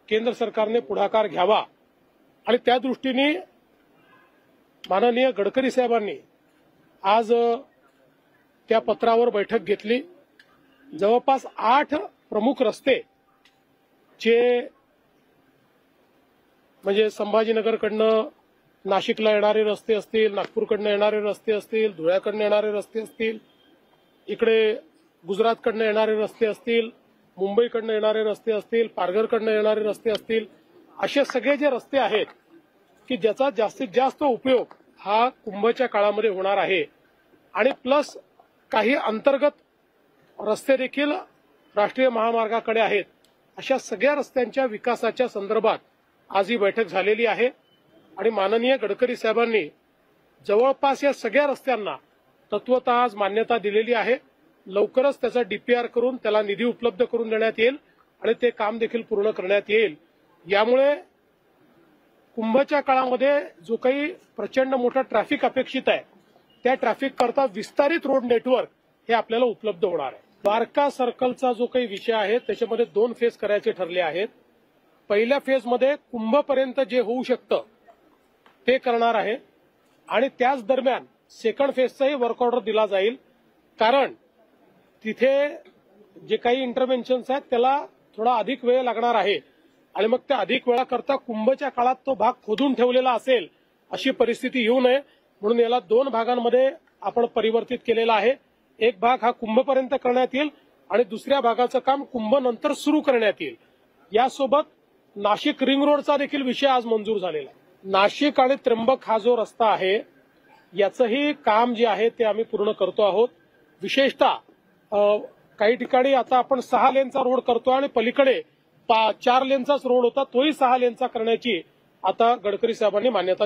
केंद्र सरकारने पुढाकार घ्यावा आणि त्या दृष्टीने माननीय गडकरी साहेबांनी आज त्या पत्रावर बैठक घेतली। जवळपास 8 प्रमुख रस्ते जे म्हणजे संभाजीनगरकडनं नाशिकला येणारे रस्ते असतील, नागपूरकडनं येणारे रस्ते असतील, धुळ्याकडनं येणारे रस्ते असतील, इकडे गुजरातकडनं येणारे रस्ते असतील, मुंबईकडनं येणारे रस्ते असतील, पारघरकडनं येणारे रस्ते असतील, असे सगळे जे रस्ते आहेत की ज्याचा जास्तीत जास्त उपयोग हा कुंभच्या काळामध्ये होणार आहे आणि प्लस काही अंतर्गत रस्ते देखील राष्ट्रीय महामार्गाकडे आहेत, अशा सगळ्या रस्त्यांच्या विकासाच्या संदर्भात आज ही बैठक झालेली आहे आणि माननीय गडकरी साहेबांनी जवळपास या सगळ्या रस्त्यांना तत्वतः आज मान्यता दिलेली आहे। लवकरच त्याचा डीपीआर करून त्याला निधी उपलब्ध करून देण्यात येईल आणि ते काम देखील पूर्ण करण्यात येईल। यामुळे कुंभच्या काळामध्ये जो काही प्रचंड मोठा ट्रॅफिक अपेक्षित आहे त्या ट्रॅफिक करता विस्तारित रोड नेटवर्क हे आपल्याला उपलब्ध होणार आहे। द्वारका सर्कलचा जो काही विषय आहे त्याच्यामध्ये 2 फेज करायचे ठरले आहेत। पहिल्या फेजमध्ये कुंभपर्यंत जे होऊ शकतं ते करणार आहे आणि त्याच दरम्यान सेकंड फेजचाही वर्क ऑर्डर दिला जाईल, कारण तिथे जे काही इंटरव्हेन्शन्स आहेत त्याला थोडा अधिक वेळ लागणार आहे आणि मग त्या अधिक वेळाकरता कुंभच्या काळात तो भाग खोदून ठेवलेला असेल अशी परिस्थिती येऊ नये म्हणून याला 2 भागांमध्ये आपण परिवर्तित केलेला आहे। एक भाग हा कुंभपर्यंत करण्यात येईल आणि दुसऱ्या भागाचं काम कुंभनंतर सुरू करण्यात येईल। यासोबत नाशिक रिंग रोडचा देखील विषय आज मंजूर झालेला आहे। नाशिक आणि त्र्यंबक हा जो रस्ता आहे याचंही काम जे आहे ते आम्ही पूर्ण करतो आहोत। विशेषतः काही ठिकाणी आता आपण 6 लेनचा रोड करतो आणि पलीकडे 4 लेनचाच रोड होता, तोही 6 लेनचा करण्याची आता गडकरी साहेबांनी मान्यता दिली।